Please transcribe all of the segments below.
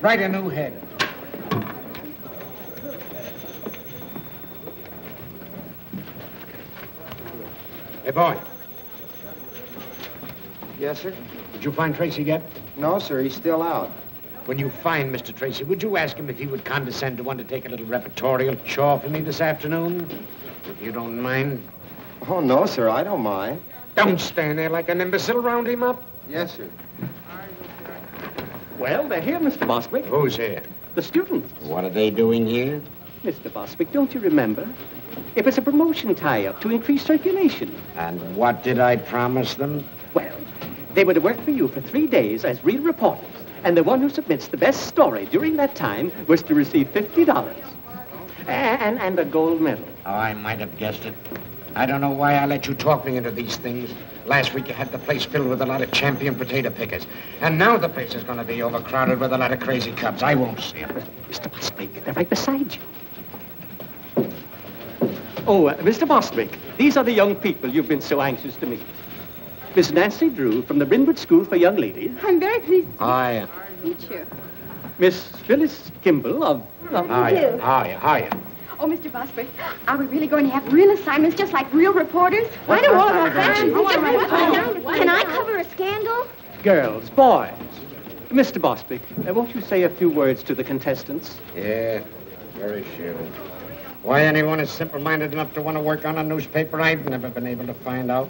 Write a new head. Hey, boy. Yes, sir? Did you find Tracy yet? No, sir. He's still out. When you find Mr. Tracy, would you ask him if he would condescend to undertake a little repertorial chore for me this afternoon? If you don't mind. Oh, no, sir. I don't mind. Don't stand there like an imbecile. Round him up. Yes, sir. Well, they're here, Mr. Bostwick. Who's here? The students. What are they doing here? Mr. Bostwick, don't you remember? It was a promotion tie-up to increase circulation. And what did I promise them? Well, they were to work for you for 3 days as real reporters. And the one who submits the best story during that time was to receive $50. And a gold medal. Oh, I might have guessed it. I don't know why I let you talk me into these things. Last week you had the place filled with a lot of champion potato pickers. And now the place is going to be overcrowded with a lot of crazy cubs. I won't see them. Mr. Bostwick, they're right beside you. Oh, Mr. Bostwick, these are the young people you've been so anxious to meet. Miss Nancy Drew from the Brynwood School for Young Ladies. I'm very pleased Hiya. to meet you. Miss Phyllis Kimball of... Hiya. Oh, Mr. Bostwick, are we really going to have real assignments just like real reporters? Why do all of our factions... Can I cover a scandal? Girls, boys. Mr. Bostwick, won't you say a few words to the contestants? Yeah, very sure. Why anyone is simple-minded enough to want to work on a newspaper, I've never been able to find out.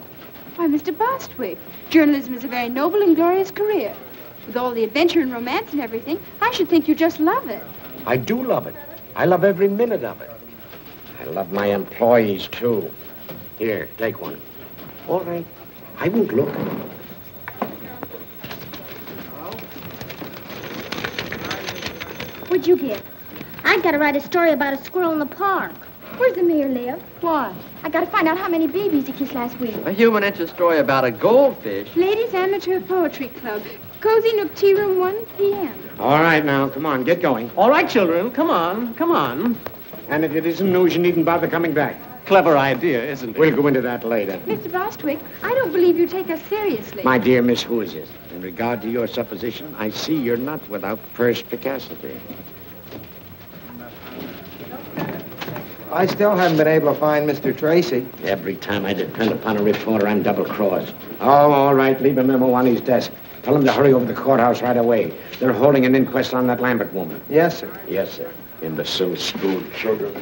Why, Mr. Bostwick, journalism is a very noble and glorious career. With all the adventure and romance and everything, I should think you just love it. I do love it. I love every minute of it. I love my employees, too. Here, take one. All right. I won't look. What'd you get? I gotta write a story about a squirrel in the park. Where's the mayor live? Why? I gotta find out how many babies he kissed last week. A human interest story about a goldfish. Ladies Amateur Poetry Club. Cozy Nook Tea Room, 1 p.m. All right, now, come on, get going. All right, children, come on, come on. And if it isn't news, you needn't bother coming back. Clever idea, isn't it? We'll go into that later. Mr. Bostwick, I don't believe you take us seriously. My dear Miss Hoosiers, in regard to your supposition, I see you're not without perspicacity. I still haven't been able to find Mr. Tracy. Every time I depend upon a reporter, I'm double-crossed. Oh, all right, leave a memo on his desk. Tell him to hurry over to the courthouse right away. They're holding an inquest on that Lambert woman. Yes, sir. Yes, sir. Imbecile school children.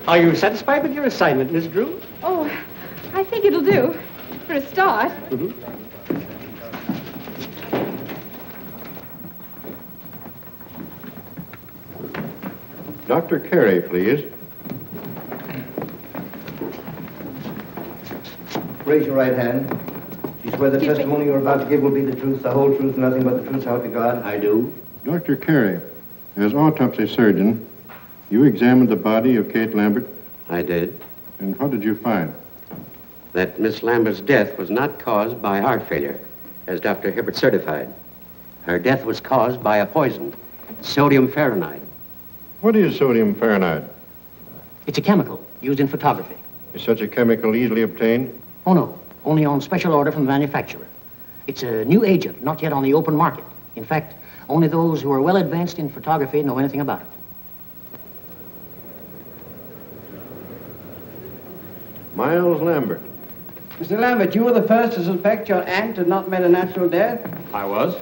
Are you satisfied with your assignment, Miss Drew? Oh, I think it'll do. For a start. Mm-hmm. Dr. Carey, please. Raise your right hand. Do you swear the testimony you're about to give will be the truth, the whole truth, nothing but the truth, so help you God? I do. Dr. Carey, as autopsy surgeon, you examined the body of Kate Lambert, I did. and what did you find? That Miss Lambert's death was not caused by heart failure, as Dr. Hibbert certified. Her death was caused by a poison, sodium fahrenheit. What is sodium fahrenheit? It's a chemical used in photography. Is such a chemical easily obtained? Oh, no. Only on special order from the manufacturer. It's a new agent, not yet on the open market. In fact, only those who are well advanced in photography know anything about it. Miles Lambert. Mr. Lambert, you were the first to suspect your aunt had not met a natural death? I was.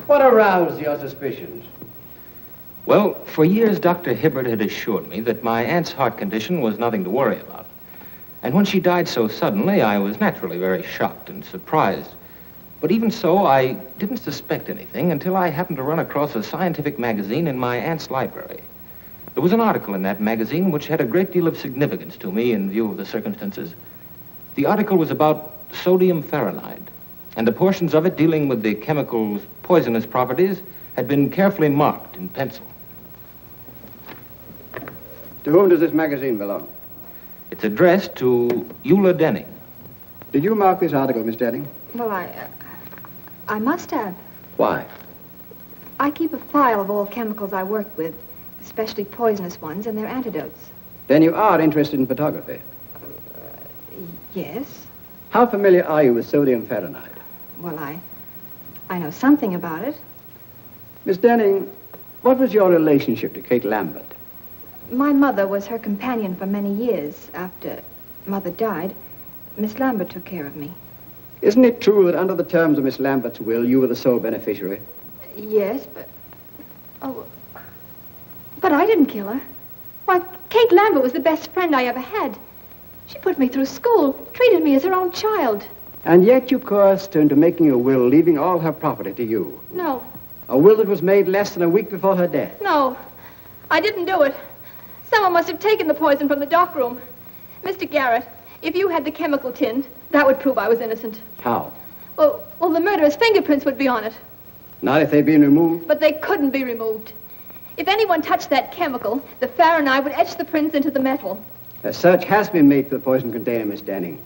What aroused your suspicions? Well, for years, Dr. Hibbert had assured me that my aunt's heart condition was nothing to worry about. And when she died so suddenly, I was naturally very shocked and surprised. But even so, I didn't suspect anything until I happened to run across a scientific magazine in my aunt's library. There was an article in that magazine which had a great deal of significance to me in view of the circumstances. The article was about sodium fahrenheit, and the portions of it dealing with the chemical's poisonous properties had been carefully marked in pencil. To whom does this magazine belong? It's addressed to Eula Denning. Did you mark this article, Miss Denning? Well, I must have. Why? I keep a file of all chemicals I work with, especially poisonous ones and their antidotes. Then you are interested in photography. Yes. How familiar are you with sodium fahrenheit? Well, I know something about it. Miss Denning, what was your relationship to Kate Lambert? My mother was her companion for many years. After Mother died, Miss Lambert took care of me. Isn't it true that under the terms of Miss Lambert's will, you were the sole beneficiary? Yes, but... Oh, but I didn't kill her. Why, Kate Lambert was the best friend I ever had. She put me through school, treated me as her own child. And yet you coerced her into making a will, leaving all her property to you. No, A will that was made less than a week before her death. no, I didn't do it. Someone must have taken the poison from the dock room. Mr. Garrett, if you had the chemical tin, that would prove I was innocent. How? Well, the murderer's fingerprints would be on it. Not if they'd been removed? But they couldn't be removed. If anyone touched that chemical, the Fahrenheit would etch the prints into the metal. A search has been made for the poison container, Miss Denning.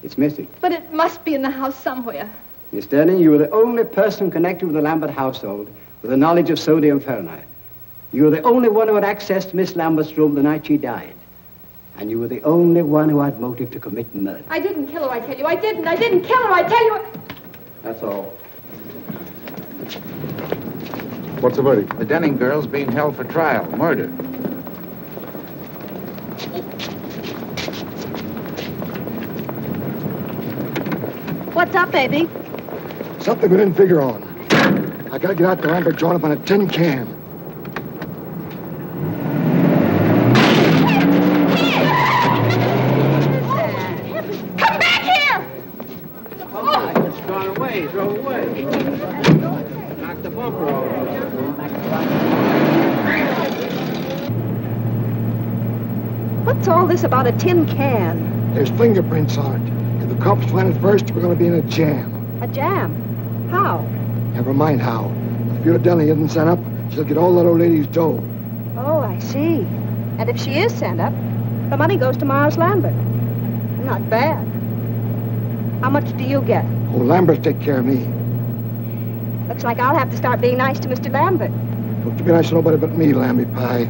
It's missing. But it must be in the house somewhere. Miss Denning, you were the only person connected with the Lambert household with a knowledge of sodium fahrenheit. You were the only one who had access to Miss Lambert's room the night she died. And you were the only one who had motive to commit murder. I didn't kill her, I tell you. I didn't kill her, I tell you. That's all. What's the verdict? The Denning girl's being held for trial. Murder. What's up, baby? Something we didn't figure on. I gotta get out to Lambert joint up on a tin can. Come back here! It's gone away. It drove away. Knocked the bumper over. What's all this about a tin can? There's fingerprints on it. If the cops find it first, we're gonna be in a jam. A jam? How? Never mind how. If Eula Denning isn't sent up, she'll get all that old lady's dough. Oh, I see. And if she is sent up, the money goes to Miles Lambert. Not bad. How much do you get? Oh, Lambert take care of me. Looks like I'll have to start being nice to Mr. Lambert. Don't you be nice to nobody but me, Lamby Pie.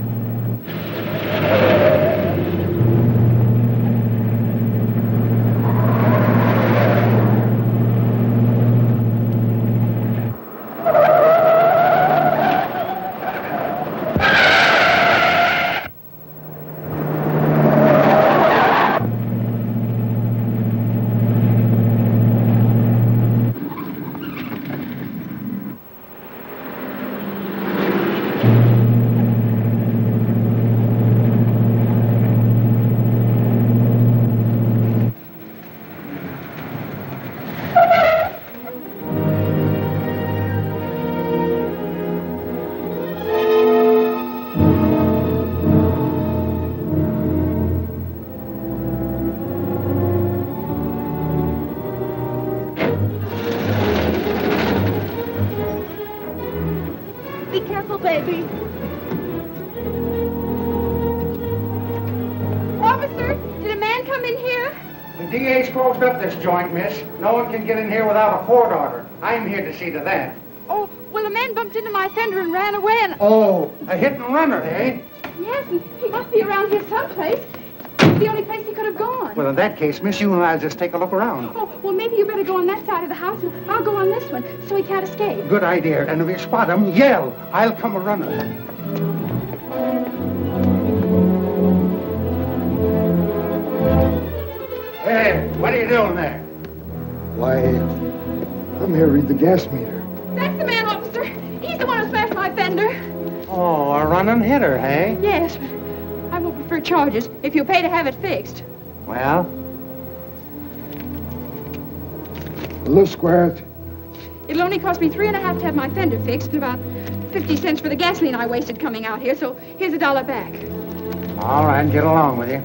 Be careful, baby. Officer, did a man come in here? The DA's closed up this joint, miss. No one can get in here without a court order. I'm here to see to that. Oh, well, a man bumped into my fender and ran away and... Oh, a hit and runner, eh? Yes, and he must be around here someplace. It's the only place he could have gone. Well, in that case, miss, you and I'll just take a look around. Oh, well, maybe you better go on that side of the house, and I'll go on this one, so he can't escape. Good idea. And if you spot him, yell. I'll come a running. Hey, what are you doing there? Why, I'm here to read the gas meter. That's the man, officer. He's the one who smashed my fender. Oh, a running hitter, hey? Yes, but I won't prefer charges if you pay to have it fixed. Well? Will this square it? It'll only cost me $3.50 to have my fender fixed and about 50 cents for the gasoline I wasted coming out here, so here's $1 back. All right, get along with you.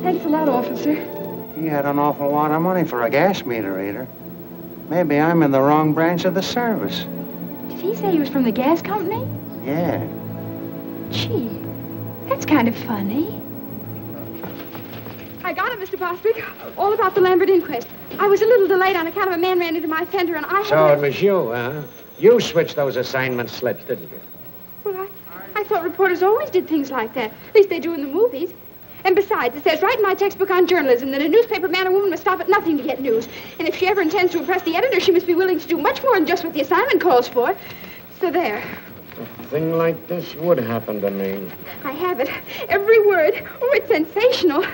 Thanks a lot, officer. He had an awful lot of money for a gas meter reader. Maybe I'm in the wrong branch of the service. Did he say he was from the gas company? Yeah. Gee, that's kind of funny. I got it, Mr. Bostwick. All about the Lambert inquest. I was a little delayed on account of a man ran into my fender, and I had... So it was you, huh? You switched those assignment slips, didn't you? Well, I thought reporters always did things like that. At least they do in the movies. And besides, it says right in my textbook on journalism that a newspaper man or woman must stop at nothing to get news. And if she ever intends to impress the editor, she must be willing to do much more than just what the assignment calls for. So there. A thing like this would happen to me. I have it. Every word. Oh, it's sensational.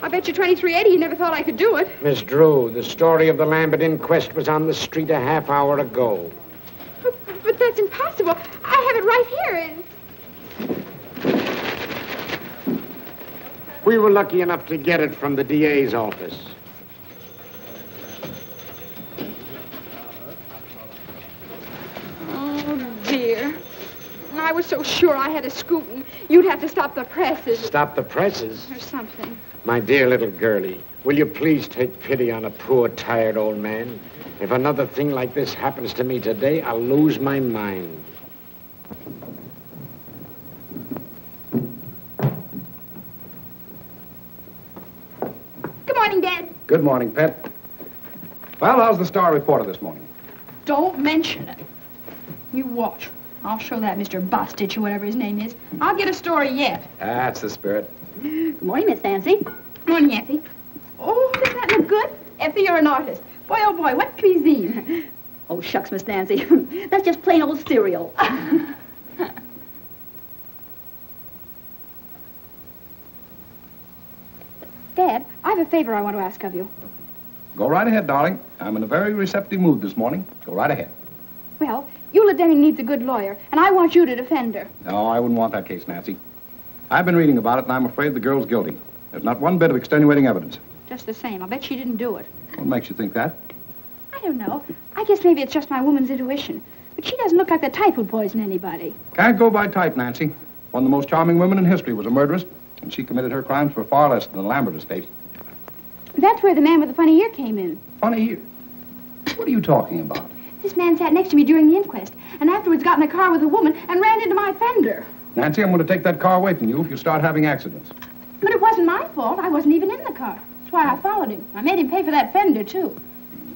I bet you 2380 you never thought I could do it. Miss Drew, the story of the Lambert inquest was on the street a half hour ago. But that's impossible. I have it right here. We were lucky enough to get it from the DA's office. Oh, dear. I was so sure I had a scoop, and you'd have to stop the presses. Stop the presses? Or something. My dear little girlie, will you please take pity on a poor, tired old man? If another thing like this happens to me today, I'll lose my mind. Good morning, Dad. Good morning, Pet. Well, how's the Star reporter this morning? Don't mention it. You watch. I'll show that Mr. Bostitch, or whatever his name is. I'll get a story yet. That's the spirit. Good morning, Miss Nancy. Good morning, Effie. Oh, doesn't that look good? Effie, you're an artist. Boy, oh boy, what cuisine? Oh, shucks, Miss Nancy. That's just plain old cereal. Dad, I have a favor I want to ask of you. Go right ahead, darling. I'm in a very receptive mood this morning. Go right ahead. Well, Eula Denning needs a good lawyer, and I want you to defend her. No, I wouldn't want that case, Nancy. I've been reading about it, and I'm afraid the girl's guilty. There's not one bit of extenuating evidence. Just the same. I'll bet she didn't do it. What makes you think that? I don't know. I guess maybe it's just my woman's intuition. But she doesn't look like the type who'd poison anybody. Can't go by type, Nancy. One of the most charming women in history was a murderess, and she committed her crimes for far less than the Lambert estate. That's where the man with the funny ear came in. Funny ear? What are you talking about? This man sat next to me during the inquest, and afterwards got in a car with a woman and ran into my fender. Nancy, I'm going to take that car away from you if you start having accidents. But it wasn't my fault. I wasn't even in the car. That's why I followed him. I made him pay for that fender, too.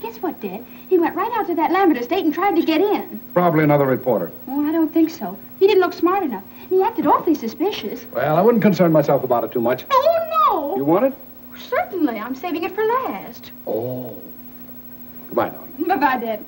Guess what, Dad? He went right out to that Lambert estate and tried to get in. Probably another reporter. Oh, I don't think so. He didn't look smart enough. And he acted awfully suspicious. Well, I wouldn't concern myself about it too much. Oh, no! You want it? Certainly. I'm saving it for last. Oh. Goodbye, darling. Bye-bye, Dad.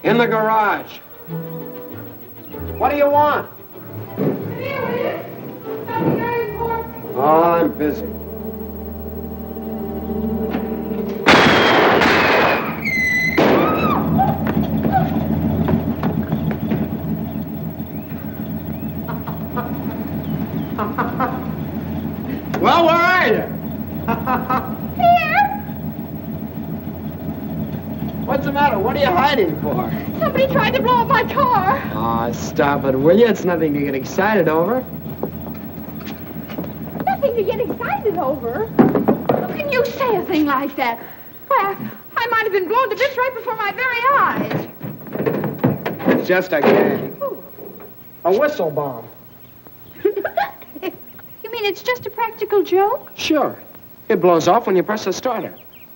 In the garage. What do you want? Oh, I'm busy. Well, where are you? Here! What's the matter? What are you hiding for? Somebody tried to blow up my car. Oh, stop it, will you? It's nothing to get excited over. Nothing to get excited over. How can you say a thing like that? Why, I might have been blown to bits right before my very eyes. It's just a gag. A whistle bomb. You mean it's just a practical joke? Sure. It blows off when you press the starter.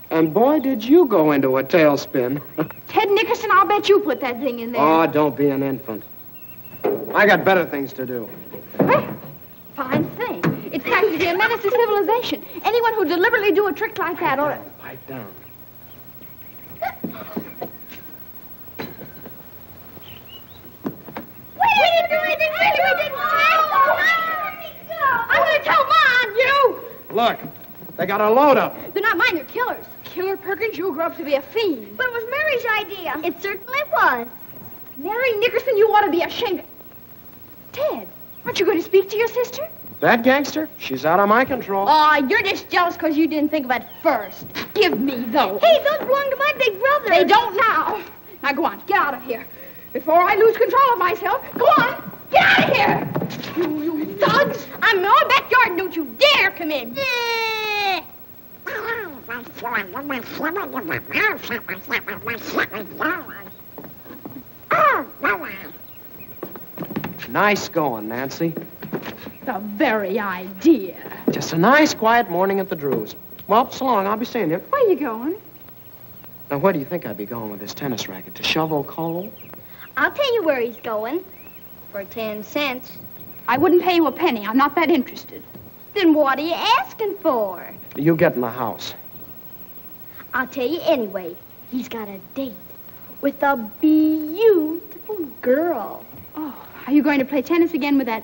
And boy, did you go into a tailspin. Ted Nickerson, I'll bet you put that thing in there. Oh, don't be an infant. I got better things to do. Well, fine thing. It's practically a menace to civilization. Anyone who deliberately do a trick like that ought to... Pipe down. We didn't do anything, really. We didn't. I'm going to tell Mom, you. Look, they got a load up. They're not mine, they're killers. Killer Perkins, you grew up to be a fiend. But it was Mary's idea. It certainly was. Mary Nickerson, you ought to be ashamed. Ted, aren't you going to speak to your sister? That gangster? She's out of my control. Oh, you're just jealous because you didn't think of it first. Give me those. Hey, those belong to my big brother. They don't now. Now go on, get out of here. Before I lose control of myself, go on, get out of here. You thugs. I'm in my backyard and don't you dare come in. Nice going, Nancy. The very idea. Just a nice, quiet morning at the Drews. Well, so long. I'll be seeing you. Where are you going? Now, where do you think I'd be going with this tennis racket? To shovel coal? I'll tell you where he's going. For 10 cents. I wouldn't pay you a penny. I'm not that interested. Then what are you asking for? You get in the house. I'll tell you anyway. He's got a date with a beautiful girl. Oh, are you going to play tennis again with that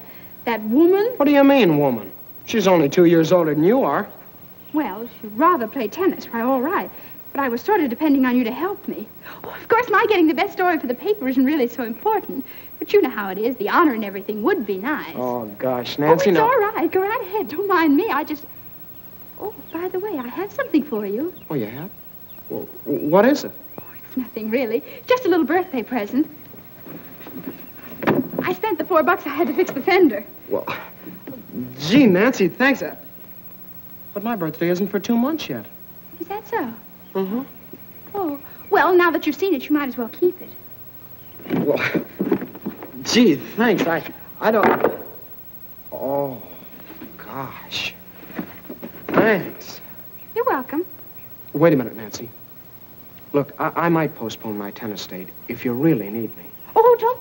woman? What do you mean, woman? She's only 2 years older than you are. Well, if you'd rather play tennis, why, all right. But I was sort of depending on you to help me. Oh, of course, my getting the best story for the paper isn't really so important. But you know how it is. The honor and everything would be nice. Oh, gosh, Nancy, it's no. all right. Go right ahead. Don't mind me. Oh, by the way, I have something for you. Oh, you have? Well, what is it? It's nothing, really. Just a little birthday present. I spent the $4 I had to fix the fender. Well, gee, Nancy, thanks. But my birthday isn't for 2 months yet. Is that so? Mm-hmm. Oh, well, now that you've seen it, you might as well keep it. Well, gee, thanks. I don't... Oh, gosh. Thanks. You're welcome. Wait a minute, Nancy. Look, I might postpone my tennis date if you really need me. Oh, don't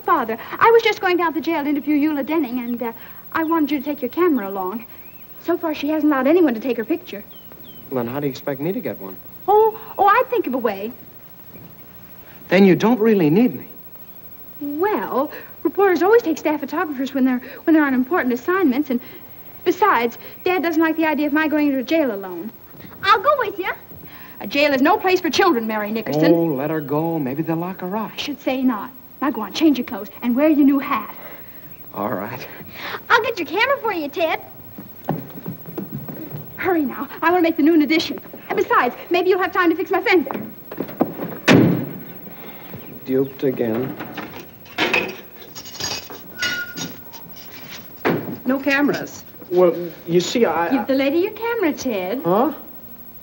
bother. I was just going down to jail to interview Eula Denning, and I wanted you to take your camera along. So far, she hasn't allowed anyone to take her picture. Well, then how do you expect me to get one? Oh, I'd think of a way. Then you don't really need me. Well, reporters always take staff photographers when they're on important assignments, and besides, Dad doesn't like the idea of my going into a jail alone. I'll go with you. A jail is no place for children, Mary Nickerson. Oh, let her go. Maybe they'll lock her up. I should say not. Now go on, change your clothes, and wear your new hat. All right. I'll get your camera for you, Ted. Hurry now. I want to make the noon edition. And besides, maybe you'll have time to fix my fender. Duped again. No cameras. Well, you see, Give the lady your camera, Ted. Huh?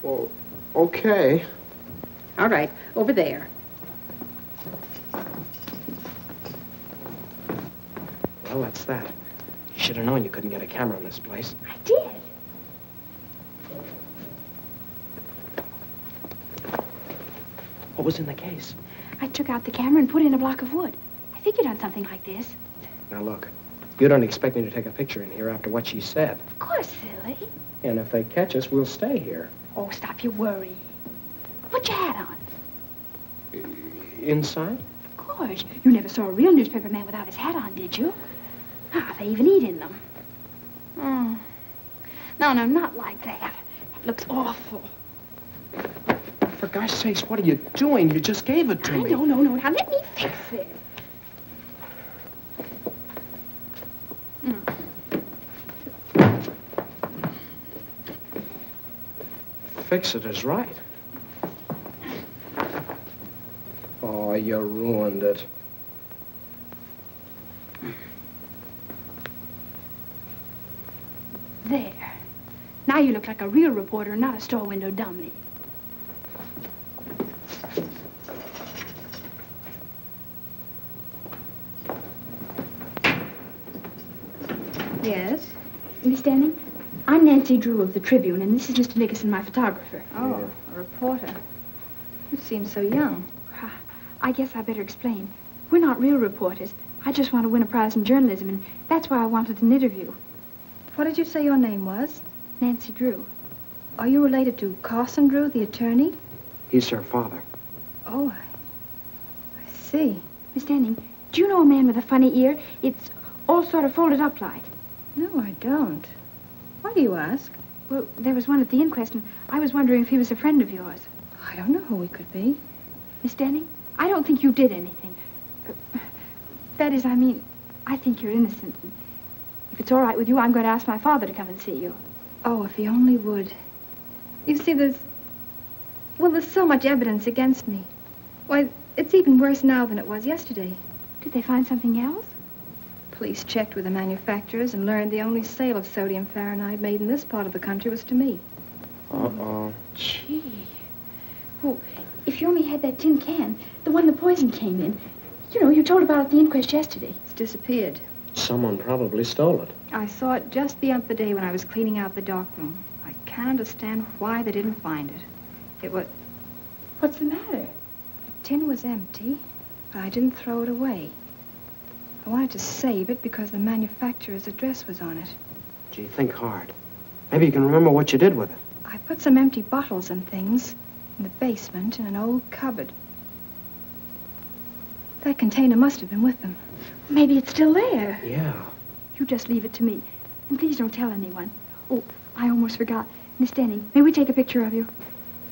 Well, okay. All right, over there. Well, that's that. You should have known you couldn't get a camera in this place. I did. What was in the case? I took out the camera and put in a block of wood. I figured on something like this. Now, look. You don't expect me to take a picture in here after what she said. Of course, silly. And if they catch us, we'll stay here. Oh, stop your worry. Put your hat on. Inside? Of course. You never saw a real newspaper man without his hat on, did you? Ah, they even eat in them. Oh. No, not like that. It looks awful. For gosh sakes, what are you doing? You just gave it to me. No. Now, let me fix it. Fix it is right. Oh, you ruined it. There. Now you look like a real reporter, not a store window dummy. Yes? Miss Denning, I'm Nancy Drew of the Tribune, and this is Mr. Nickerson, my photographer. Oh, a reporter. You seem so young. I guess I better explain. We're not real reporters. I just want to win a prize in journalism, and that's why I wanted an interview. What did you say your name was? Nancy Drew. Are you related to Carson Drew, the attorney? He's her father. Oh, I see. Miss Denning, do you know a man with a funny ear? It's all sort of folded up like. No, I don't. Why do you ask? Well, there was one at the inquest, and I was wondering if he was a friend of yours. I don't know who he could be. Miss Denning, I don't think you did anything. That is, I mean, I think you're innocent. If it's all right with you, I'm going to ask my father to come and see you. Oh, if he only would. You see, there's so much evidence against me. Why, it's even worse now than it was yesterday. Did they find something else? Police checked with the manufacturers and learned the only sale of sodium fahrenheit made in this part of the country was to me. Uh-oh. Gee. Well, if you only had that tin can, the one the poison came in. You know, you told about at the inquest yesterday. It's disappeared. Someone probably stole it. I saw it just the other day when I was cleaning out the darkroom. I can't understand why they didn't find it. It was... What's the matter? The tin was empty, but I didn't throw it away. I wanted to save it because the manufacturer's address was on it. Gee, think hard. Maybe you can remember what you did with it. I put some empty bottles and things in the basement in an old cupboard. That container must have been with them. Maybe it's still there. Yeah. You just leave it to me. And please don't tell anyone. Oh, I almost forgot. Miss Denning, may we take a picture of you?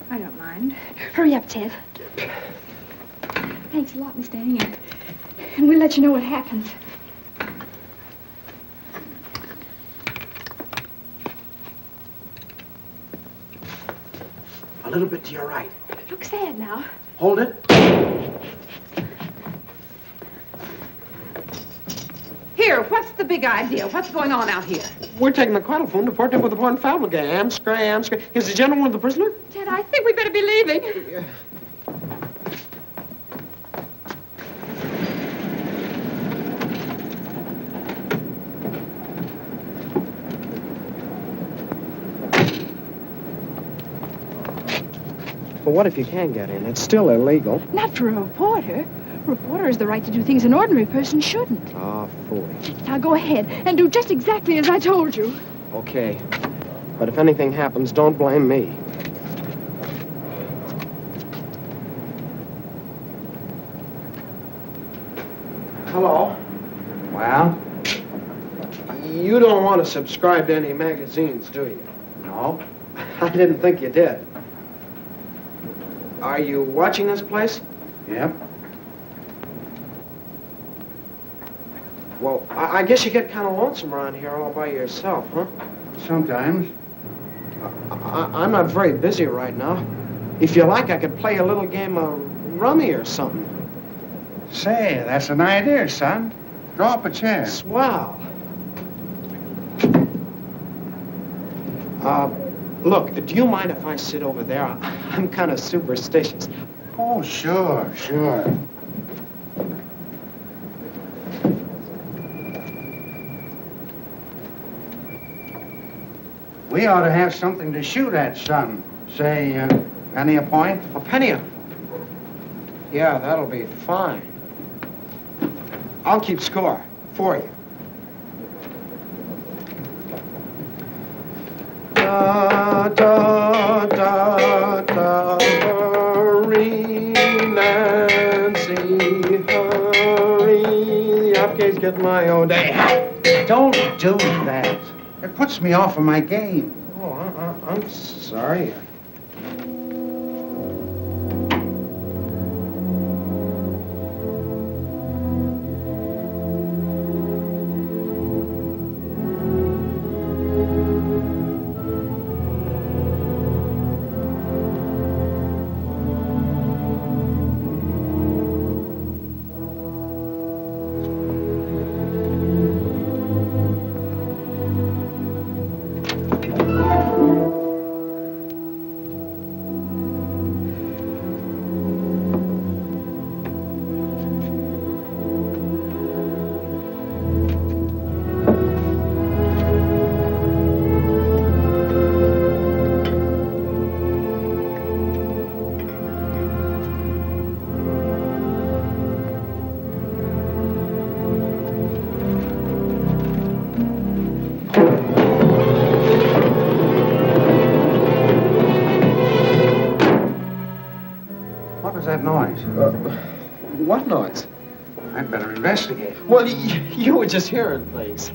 I don't mind. Hurry up, Ted. Thanks a lot, Miss Denning. And we'll let you know what happens. A little bit to your right. Look sad now. Hold it. Here, what's the big idea? What's going on out here? We're taking the telephone to partner with the Porn Family Gang. Amscray. Is the gentleman the prisoner? Ted, I think we better be leaving. Yeah. But what if you can get in? It's still illegal. Not for a reporter. A reporter has the right to do things an ordinary person shouldn't. Ah, phooey. Now go ahead and do just exactly as I told you. Okay. But if anything happens, don't blame me. Hello? Well? You don't want to subscribe to any magazines, do you? No. I didn't think you did. Are you watching this place? Yep. Well, I guess you get kind of lonesome around here all by yourself, huh? Sometimes. I'm not very busy right now. If you like, I could play a little game of rummy or something. Say, that's an idea, son. Draw up a chair. Swell. Look, do you mind if I sit over there? I'm kind of superstitious. Oh, sure. We ought to have something to shoot at, son. Say, penny a point? A penny? Yeah, that'll be fine. I'll keep score for you. Da, da, da, da, hurry, Nancy, hurry. The upgate's get my own day. Don't do that. It puts me off of my game. Oh, I'm sorry. What was that noise? What noise? I'd better investigate. Well, you were just hearing things.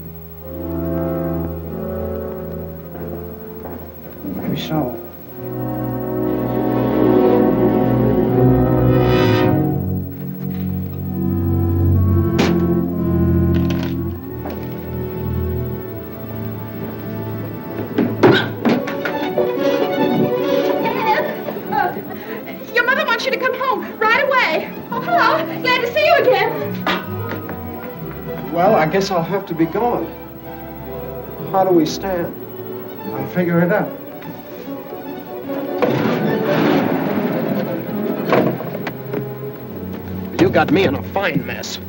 Maybe so. Hello. Glad to see you again. Well, I guess I'll have to be gone. How do we stand? I'll figure it out. You got me in a fine mess.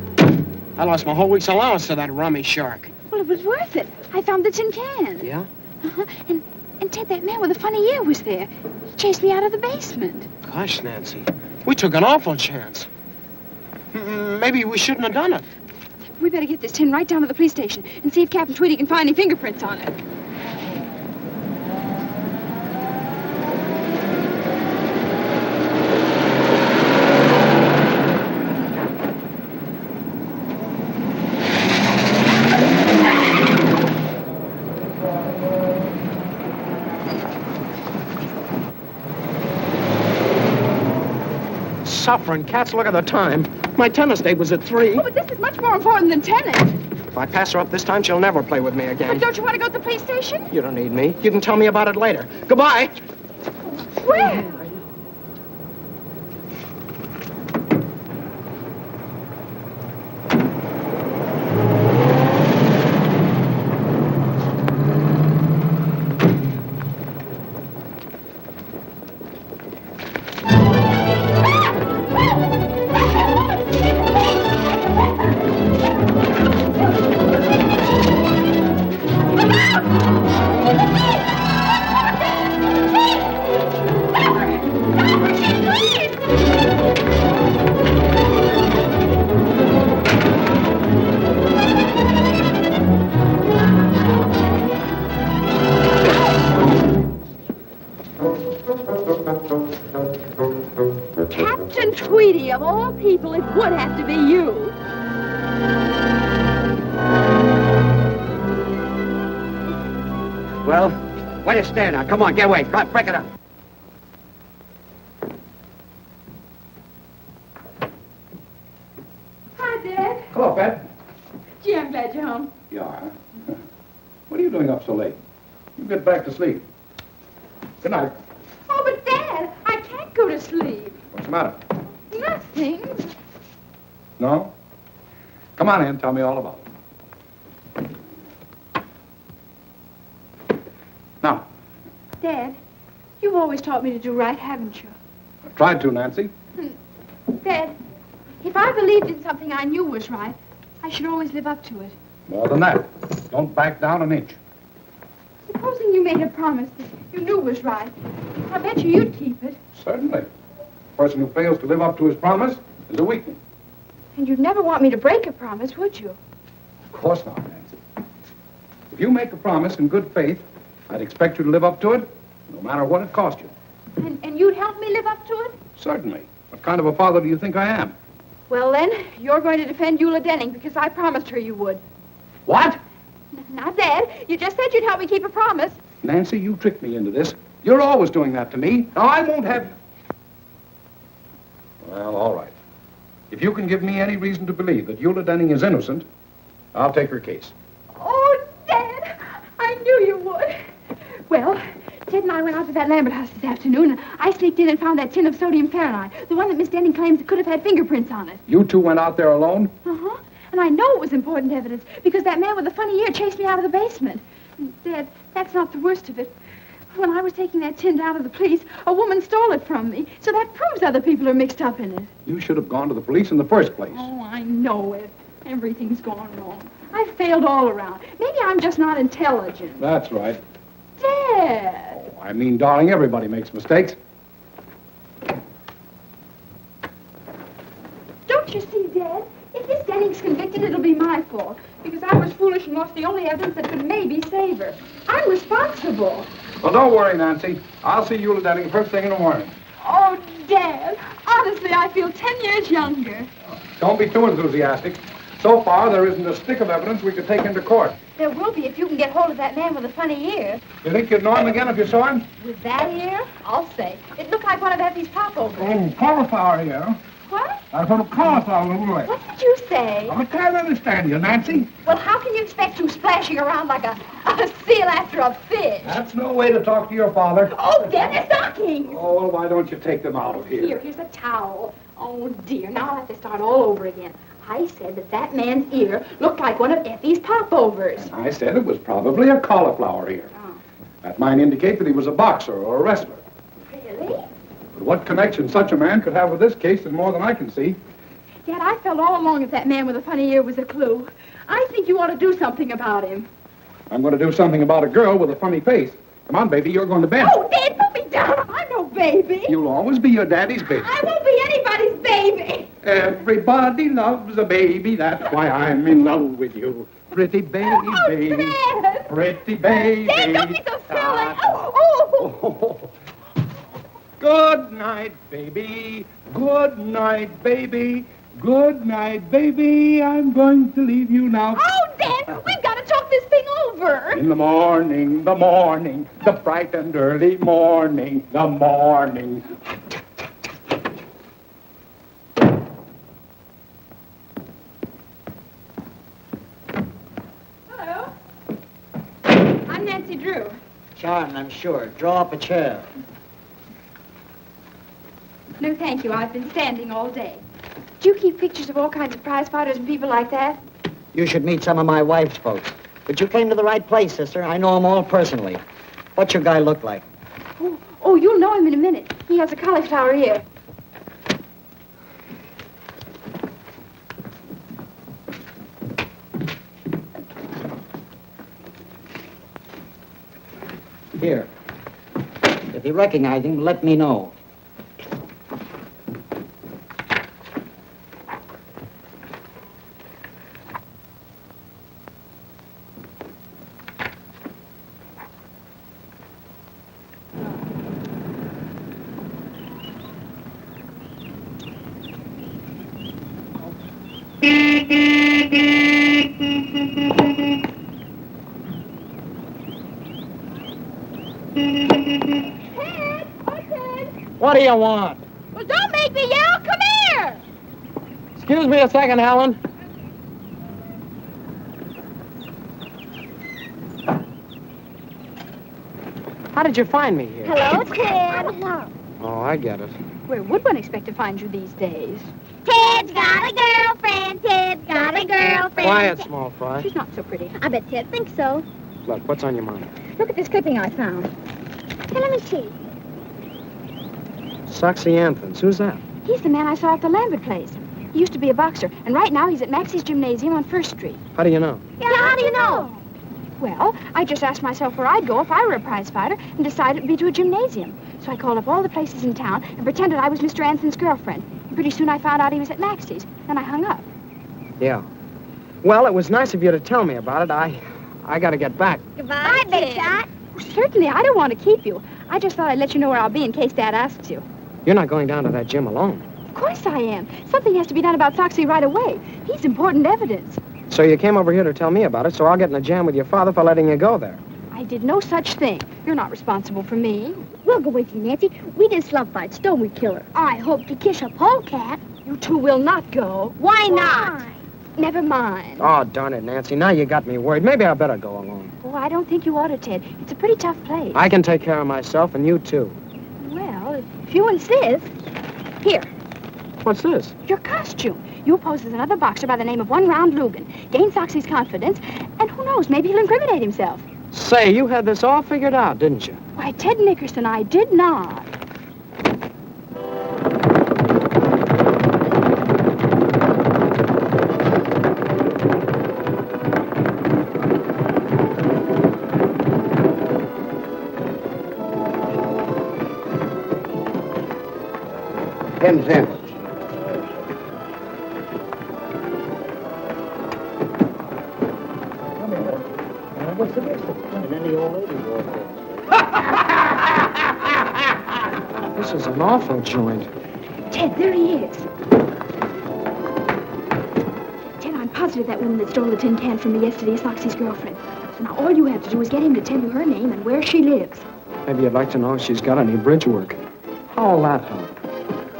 I lost my whole week's allowance to that rummy shark. Well, it was worth it. I found the tin can. Yeah? Uh-huh. And Ted, that man with the funny ear was there. He chased me out of the basement. Gosh, Nancy, we took an awful chance. Maybe we shouldn't have done it. We better get this tin right down to the police station and see if Captain Tweedy can find any fingerprints on it. Suffering cats, look at the time. My tennis date was at 3. Oh, but this is much more important than tennis. If I pass her up this time, she'll never play with me again. But don't you want to go to the police station? You don't need me. You can tell me about it later. Goodbye. Where? Captain Tweedy, of all people, it would have to be you. Well, why do you stand now? Come on, get away. Break it up. Hi, Dad. Hello, Pat. Gee, I'm glad you're home. You are? What are you doing up so late? You get back to sleep. Good night. Oh, but Dad, I can't go to sleep. What's the matter? Nothing. No? Come on in, tell me all about it. Now, Dad, you've always taught me to do right, haven't you? I've tried to, Nancy. Dad, if I believed in something I knew was right, I should always live up to it. More than that. Don't back down an inch. Supposing you made a promise that you knew was right, I bet you'd keep it. Certainly. A person who fails to live up to his promise is a weakling. And you'd never want me to break a promise, would you? Of course not, Nancy. If you make a promise in good faith, I'd expect you to live up to it, no matter what it cost you. And you'd help me live up to it? Certainly. What kind of a father do you think I am? Well, then, you're going to defend Eula Denning because I promised her you would. What? Not Dad. You just said you'd help me keep a promise. Nancy, you tricked me into this. You're always doing that to me. Now, I won't have... Well, all right. If you can give me any reason to believe that Eula Denning is innocent, I'll take her case. Oh, Dad, I knew you would. Well, Ted and I went out to that Lambert house this afternoon, and I sneaked in and found that tin of sodium Fahrenheit, the one that Miss Denning claims could have had fingerprints on it. You two went out there alone? Uh-huh. And I know it was important evidence because that man with the funny ear chased me out of the basement. And Dad, that's not the worst of it. When I was taking that tin down to the police, a woman stole it from me. So that proves other people are mixed up in it. You should have gone to the police in the first place. Oh, I know it. Everything's gone wrong. I failed all around. Maybe I'm just not intelligent. That's right. Dad! I mean, darling, everybody makes mistakes. Don't you see, Dad? If Miss Denning's convicted, it'll be my fault. Because I was foolish and lost the only evidence that could maybe save her. I'm responsible. Well, don't worry, Nancy. I'll see Eula Denning first thing in the morning. Oh, Dad. Honestly, I feel 10 years younger. Don't be too enthusiastic. So far, there isn't a stick of evidence we could take into court. There will be if you can get hold of that man with the funny ear. You think you'd know him again if you saw him? With that ear? I'll say. It looked like one of Effie's popovers. Oh, cauliflower here. What? I put a cauliflower in the way. What did you say? I can't understand you, Nancy. Well, how can you expect him splashing around like a seal after a fish? That's no way to talk to your father. Oh, Dad, they're stockings. Oh, well, why don't you take them out of here? Here's a towel. Oh, dear. Now I'll have to start all over again. I said that man's ear looked like one of Effie's popovers. And I said it was probably a cauliflower ear. Oh. That might indicate that he was a boxer or a wrestler. Really? But what connection such a man could have with this case is more than I can see. Dad, I felt all along that man with a funny ear was a clue. I think you ought to do something about him. I'm going to do something about a girl with a funny face. Come on, baby, you're going to bed. Oh, Dad, put me down. I'm no baby. You'll always be your daddy's baby. I won't be anybody's baby. Everybody loves a baby. That's why I'm in love with you. Pretty baby, baby. Dad. Pretty baby. Dad, don't be so silly. Oh. Good night, baby. Good night, baby. Good night, baby. I'm going to leave you now. Oh, Dad, we've got to talk this thing over. In the morning, the bright and early morning, the morning. Hello. I'm Nancy Drew. Charmed, I'm sure. Draw up a chair. No, thank you. I've been standing all day. Do you keep pictures of all kinds of prize fighters and people like that? You should meet some of my wife's folks. But you came to the right place, sister. I know them all personally. What's your guy look like? Oh, you'll know him in a minute. He has a cauliflower ear. Here. If you recognize him, let me know. What do you want? Well, don't make me yell. Come here. Excuse me a second, Helen. How did you find me here? Hello, Ted. Oh, I get it. Where would one expect to find you these days? Ted's got a girlfriend. Ted's got a girlfriend. Quiet, small fry. She's not so pretty. I bet Ted thinks so. Look, what's on your mind? Look at this clipping I found. Hey, let me see. Soxy Anthons. Who's that? He's the man I saw at the Lambert place. He used to be a boxer, and right now he's at Maxie's Gymnasium on 1st Street. How do you know? Yeah, how do you know? Well, I just asked myself where I'd go if I were a prize fighter and decided it'd be to a gymnasium. So I called up all the places in town and pretended I was Mr. Anson's girlfriend. And pretty soon I found out he was at Maxie's. Then I hung up. Yeah. Well, it was nice of you to tell me about it. I gotta get back. Goodbye, Big Shot. Certainly, I don't want to keep you. I just thought I'd let you know where I'll be in case Dad asks you. You're not going down to that gym alone. Of course I am. Something has to be done about Soxy right away. He's important evidence. So you came over here to tell me about it, so I'll get in a jam with your father for letting you go there. I did no such thing. You're not responsible for me. We'll go with you, Nancy. We did slump fights, don't we, Killer? I hope to kiss a polecat. You two will not go. Why not? Never mind. Oh, darn it, Nancy. Now you got me worried. Maybe I better go alone. Oh, I don't think you ought to, Ted. It's a pretty tough place. I can take care of myself, and you too. Well, if you insist. Here. What's this? Your costume. You pose as another boxer by the name of One Round Lugan. Gain Soxy's confidence, and who knows, maybe he'll incriminate himself. Say, you had this all figured out, didn't you? Why, Ted Nickerson, I did not. Ham sandwich. What's the next one? And then the old lady walked in. This is an awful joint. Ted, there he is. Ted, I'm positive that woman that stole the tin can from me yesterday is Foxy's girlfriend. So now all you have to do is get him to tell you her name and where she lives. Maybe you'd like to know if she's got any bridge work. How'll that help?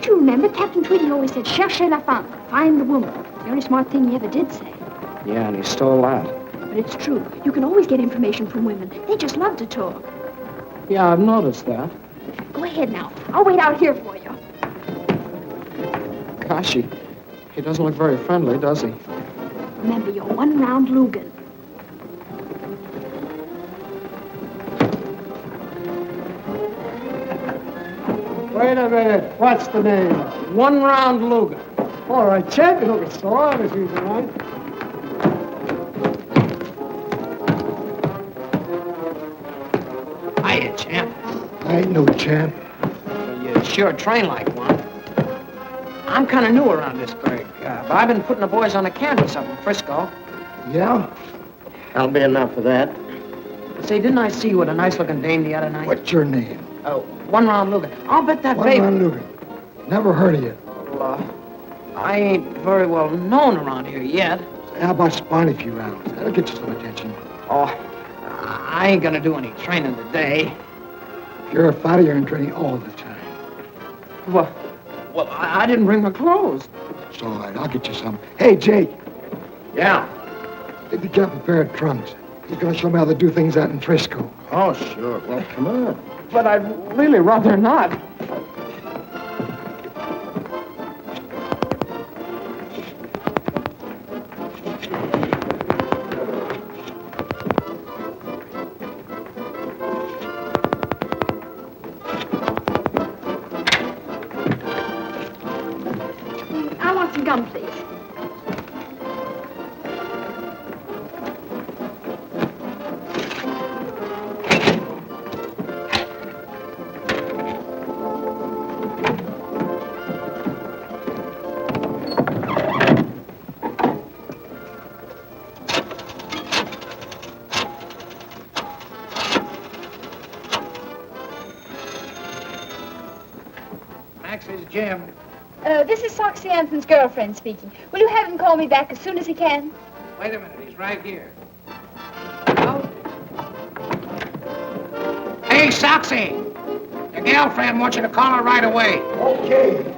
Do you remember Captain Tweedy always said, cherchez la femme, find the woman. It's the only smart thing he ever did say. Yeah, and he stole that. But it's true. You can always get information from women. They just love to talk. Yeah, I've noticed that. Go ahead now. I'll wait out here for you. Gosh, he doesn't look very friendly, does he? Remember your one-round Lugan. Wait a minute. What's the name? One-round Lugan. All right, champion. Look, it's so honest, you right? Hiya, champ. I ain't no champ. Well, you sure train like one. I'm kind of new around this burg, but I've been putting the boys on the canvas up in Frisco. Yeah? That'll be enough for that. Say, didn't I see you with a nice-looking dame the other night? What's your name? One-round Lugan. I'll bet that baby... One-round Lugan. Never heard of you. Well, I ain't very well known around here yet. How about spawning a few rounds? That'll get you some attention. Oh, I ain't gonna do any training today. If you're a fighter, you're in training all the time. Well, I didn't bring my clothes. It's all right. I'll get you some. Hey, Jake. Yeah? If you get a pair of trunks, he's gonna show me how to do things out in Frisco. Oh, sure. Well, come on. But I'd really rather not. I want some gum, please. Max is Jim. This is Foxy Anthony's girlfriend speaking. Will you have him call me back as soon as he can? Wait a minute, he's right here. Hey, Soxy! Your girlfriend wants you to call her right away. Okay.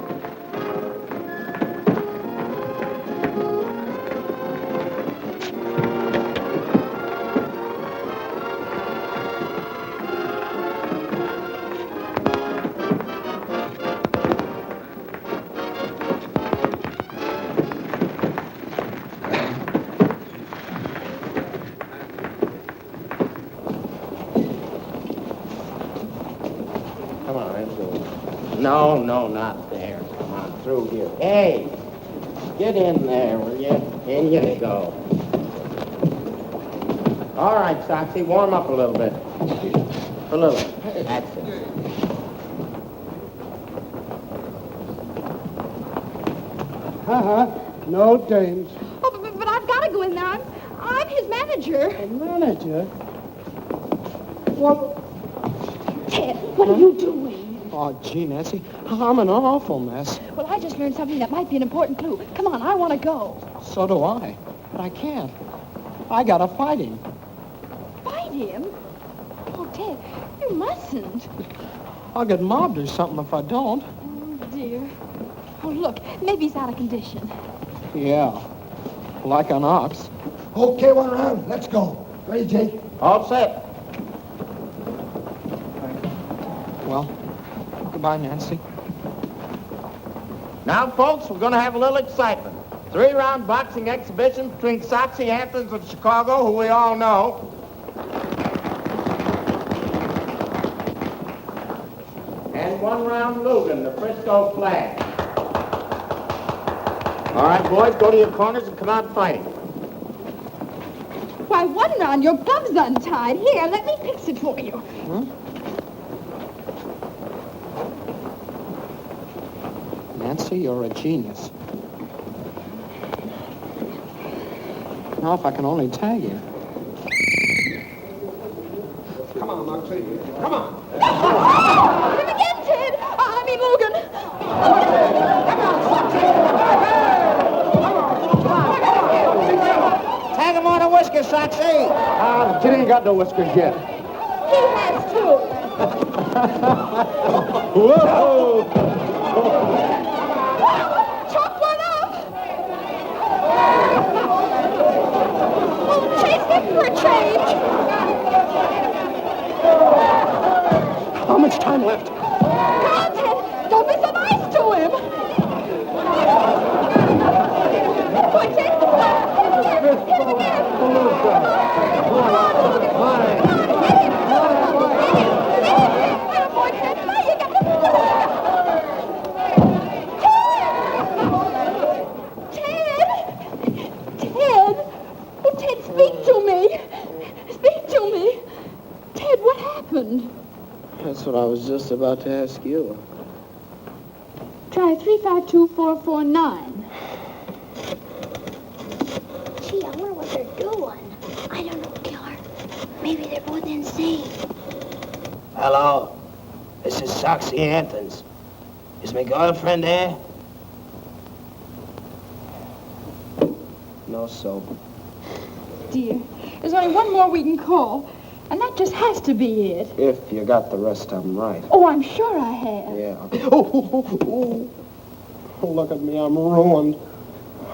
Come on, let's go. No, not there. Come on, through here. Hey, get in there, will you? In you go. All right, Soxy, warm up a little bit. A little. That's it. No dames. Oh, but I've got to go in there. I'm his manager. A manager? Well, Ted, what are you doing? Oh, gee, Nancy, I'm in an awful mess. Well, I just learned something that might be an important clue. Come on, I want to go. So do I. But I can't. I gotta fight him. Fight him? Oh, Ted, you mustn't. I'll get mobbed or something if I don't. Oh, dear. Oh, look, maybe he's out of condition. Yeah, like an ox. Okay, one round. Let's go. Ready, Jake? All set. Well, goodbye, Nancy. Now, folks, we're going to have a little excitement. 3-round boxing exhibition between Soxy Anthony of Chicago, who we all know, and 1-round Lugan, the Frisco flag. All right, boys, go to your corners and come out fighting. Why, 1 round, your gum's untied. Here, let me fix it for you. Huh? Nancy, you're a genius. Now, if I can only tag you. Come on, Moxie. Come on. Hit him again, Ted. I mean, Logan. Tag him on the whiskers, Soxy. The kid ain't got no whiskers yet. He has too. Whoa! Chop one up. Oh, chase him for a change. How much time left? Come on, Ted. Don't be so nice to him. That's what I was just about to ask you. Try 352-449. Gee, I wonder what they're doing. I don't know, Killer. Maybe they're both insane. Hello. This is Soxy Anthons. Is my girlfriend there? No soap. Dear, there's only one more we can call, and that just has to be it. If you got the rest of them right. Oh, I'm sure I have. Yeah. Oh, look at me. I'm ruined.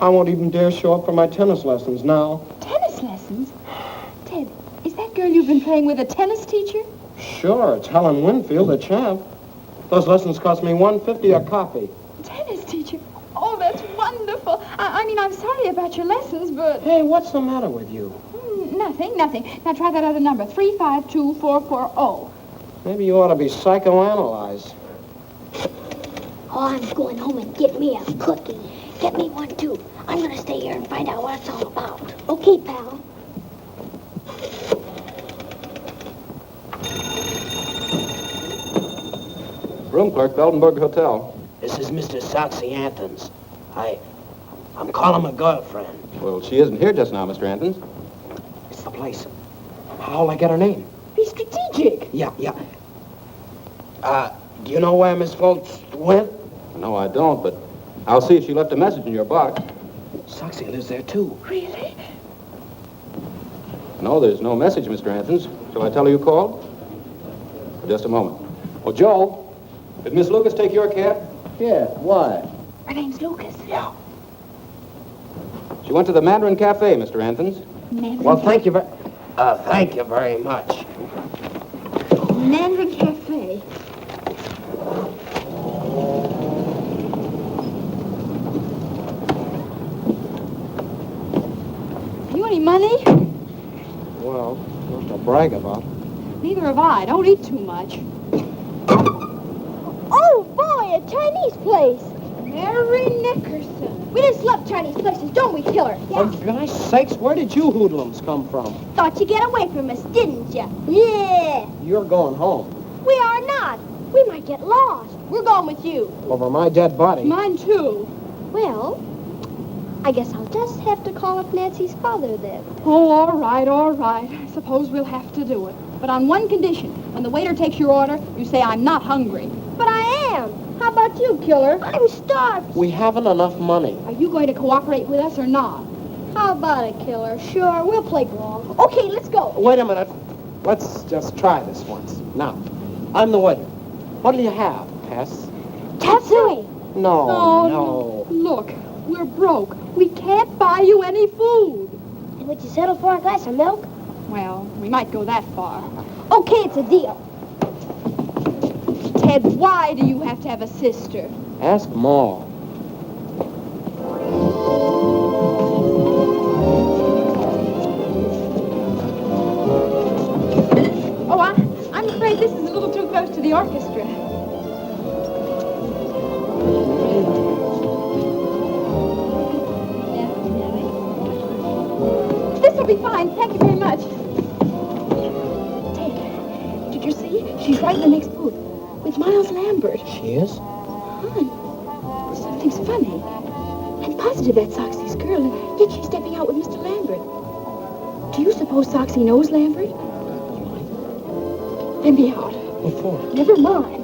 I won't even dare show up for my tennis lessons now. Tennis lessons? Ted, is that girl you've been playing with a tennis teacher? Sure, it's Helen Winfield, the champ. Those lessons cost me $1.50 a copy. Tennis teacher? Oh, that's wonderful. I mean, I'm sorry about your lessons, but... Hey, what's the matter with you? Nothing. Now try that other number, 352-440. Maybe you ought to be psychoanalyzed. Oh, I'm going home and get me a cookie. Get me one, too. I'm going to stay here and find out what it's all about. Okay, pal. Room clerk, Beldenburg Hotel. This is Mr. Soxy Anthons. I'm calling my girlfriend. Well, she isn't here just now, Mr. Anthons. It's the place. How'll I get her name? Be strategic. Yeah. Do you know where Miss Foltz went? No, I don't, but I'll see if she left a message in your box. Soxy lives there, too. Really? No, there's no message, Mr. Anthons. Shall I tell her you called? Just a moment. Oh, Joe, did Miss Lucas take your cab? Yeah, why? Her name's Lucas. Yeah. She went to the Mandarin Cafe, Mr. Anthons. Well, thank you very much. Mandarin Cafe. You any money? Well, not to brag about. Neither have I. Don't eat too much. Oh, boy, a Chinese place. Mary Nickerson. We just love Chinese places, don't we, Killer? For gosh sakes, where did you hoodlums come from? Thought you'd get away from us, didn't you? Yeah. You're going home. We are not. We might get lost. We're going with you. Over my dead body. Mine, too. Well, I guess I'll just have to call up Nancy's father then. Oh, all right. I suppose we'll have to do it. But on one condition. When the waiter takes your order, you say, I'm not hungry. But I am. How about you, Killer? I'm starved. We haven't enough money. Are you going to cooperate with us or not? How about it, Killer? Sure, we'll play ball. Okay, let's go. Wait a minute. Let's just try this once. Now, I'm the waiter. What'll you have, Tess? Tatsui. No. Look, we're broke. We can't buy you any food. And would you settle for a glass of milk? Well, we might go that far. Okay, it's a deal. Ted, why do you have to have a sister? Ask Ma. Oh, I'm afraid this is a little too close to the orchestra. This'll be fine. Thank you very much. Ted, did you see? She's right in the next booth. With Miles Lambert. She is? Hon, something's funny. I'm positive that's Soxy's girl, and yet she's stepping out with Mr. Lambert. Do you suppose Soxy knows Lambert? Let me out. What for? Never mind.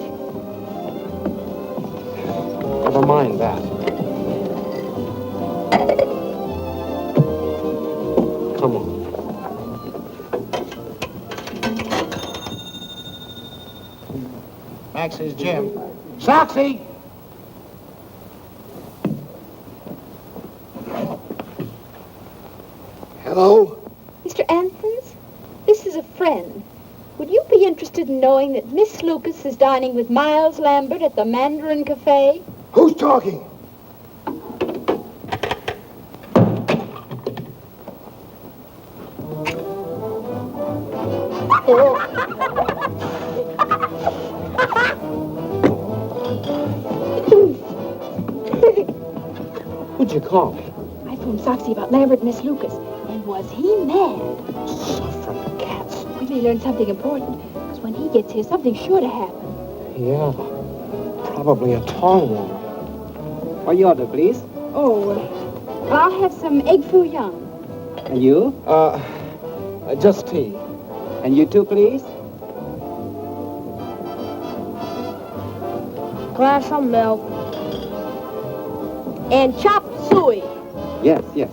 Never mind that. Come on. Max's gym. Soxy! Hello? Mr. Anthons, this is a friend. Would you be interested in knowing that Miss Lucas is dining with Miles Lambert at the Mandarin Cafe? Who's talking? Who'd you call? I phoned Soxy about Lambert and Miss Lucas. And was he mad? Suffering cats. We may learn something important. Because when he gets here, something's sure to happen. Yeah. Probably a tall one. What you order, please? Oh, well, I'll have some egg foo young. And you? Just tea. And you too, please? Glass of milk. And chop suey. Yes, yes.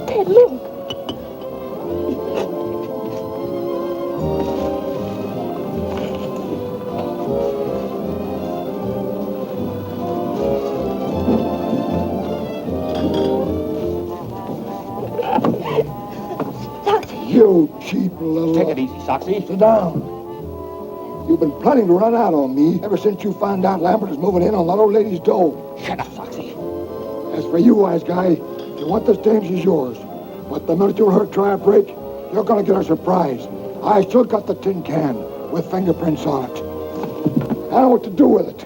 Ted, look. You cheap little... Take it easy, Soxy. Sit down. You've been planning to run out on me ever since you found out Lambert is moving in on that old lady's dough. Shut up, Soxy. As for you, wise guy, if you want this dame, she's yours. But the minute you let her try a break, you're going to get a surprise. I still got the tin can with fingerprints on it. I know what to do with it.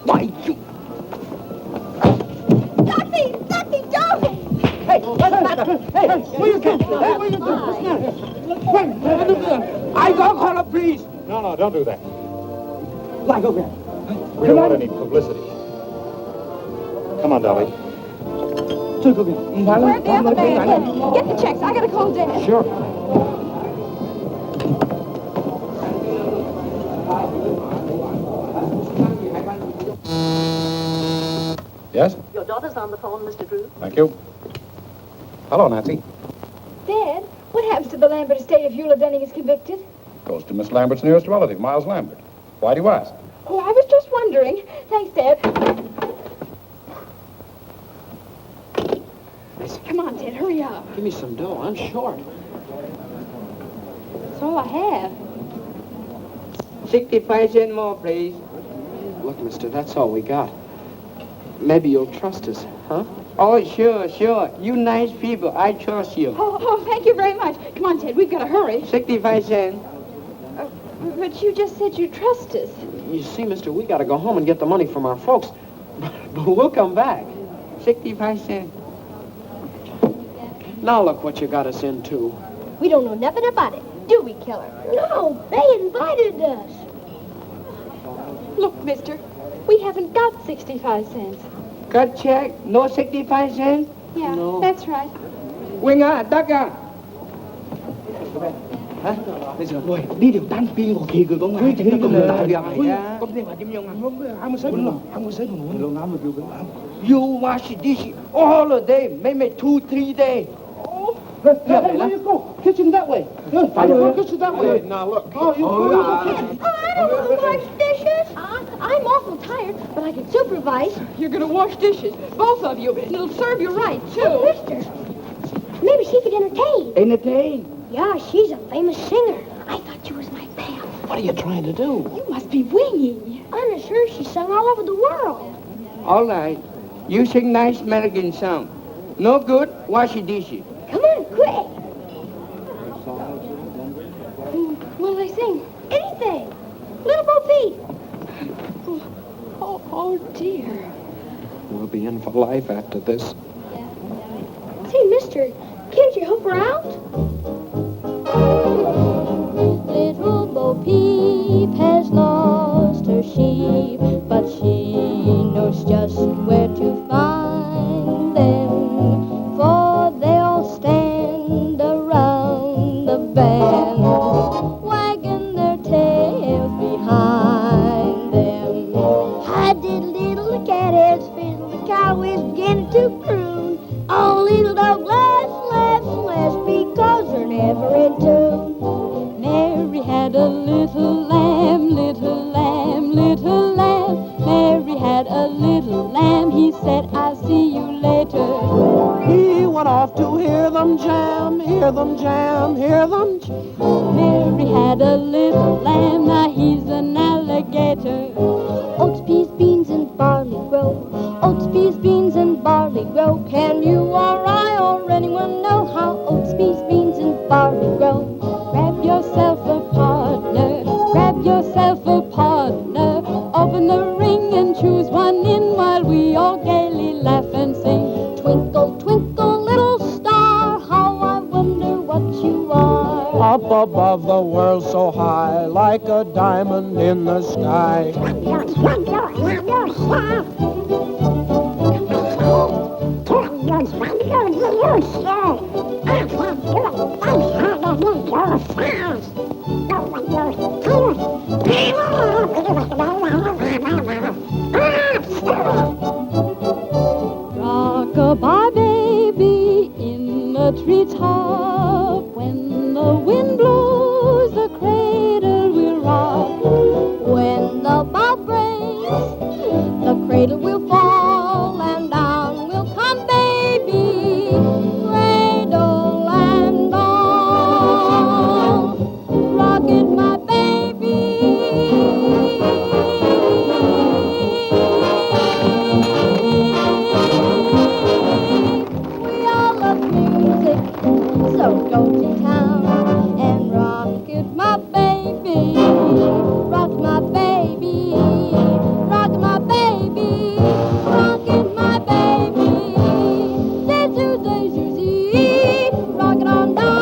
Why, you... Soxy, don't! Hey, where you going? Where you going? I don't call up, please. No, don't do that. Like, over here. We don't want any publicity. Come on, Dolly. Where'd the other man? Get the checks. I gotta call Dad. Sure. Yes? Your daughter's on the phone, Mr. Drew. Thank you. Hello, Nancy. Dad, what happens to the Lambert estate if Eula Denning is convicted? Goes to Miss Lambert's nearest relative, Miles Lambert. Why do you ask? Oh, I was just wondering. Thanks, Dad. Come on, Ted, hurry up. Give me some dough. I'm short. That's all I have. 65 cents more, please. Look, mister, that's all we got. Maybe you'll trust us, huh? Oh, sure. You nice people. I trust you. Oh, thank you very much. Come on, Ted, we've got to hurry. 65 cents. But you just said you trust us. You see, mister, we gotta go home and get the money from our folks. But we'll come back. 65 cents. Now look what you got us into. We don't know nothing about it, do we, Killer? No, they invited us. Look, mister, we haven't got 65 cents. Cut check, no 65 cents? Yeah, No. that's right. Winga, Daga. Hả? Bây giờ rồi đi điều tan pin của kỳ người có ngài chắc nó không đợi được Yeah. có thể mà điểm nhung không có sấy luôn lo ngắm được You wash this all the day, maybe 2-3 days. Hey, go kitchen that way. Kitchen that way. Now, look. Oh, I don't want to wash dishes. I'm awful tired, but I can supervise. You're gonna wash dishes, both of you. And it'll serve you right, too. Oh, mister. Maybe she could entertain. Entertain? Yeah, she's a famous singer. I thought she was my pal. What are you trying to do? You must be winging. I'm sure she sung all over the world. All right. You sing nice American song. No good, wash the dishes. Come on, quick. What'll they sing? Anything. Little Bo Peep. Oh, dear. We'll be in for life after this. Say, mister, can't you help her out? Little Bo Peep has lost her sheep, but she knows just where to find them, for they all stand around the band, wagging their tails behind them. I did little catheads fiddle, the cow is beginning to croon. Oh, little dog laughs, because they're never in tune. Mary had a little lamb, little lamb, little lamb. Mary had a little lamb. He said, I'll see you later. He went off to hear them jam, hear them jam, hear them jam. Mary had a little lamb. Now he's an alligator. Oats, peas, Bye. Rock-a-bye, baby, in the treetop. When the wind blows, the cradle will rock. When the bout breaks, the cradle will fall, and down will come baby, cradle and all. Rock it, my baby. We all love music, so go to town and rock it, my baby. Rock my baby, rock my baby, rock it, my baby. Day to day, Susie, rock it on down.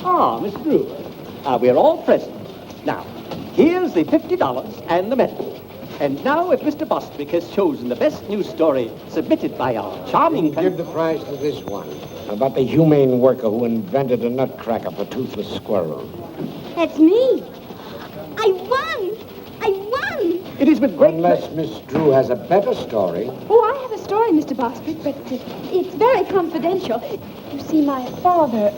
Ah, Miss Drew, we're all present. Now, here's the $50 and the medal. And now, if Mr. Bostwick has chosen the best news story submitted by our charming... Give the prize to this one, about the humane worker who invented a nutcracker for toothless squirrels. That's me. I won. I won. It is with great... Unless Miss Drew has a better story. Oh, I have a story, Mr. Bostwick, but it's very confidential. You see, my father...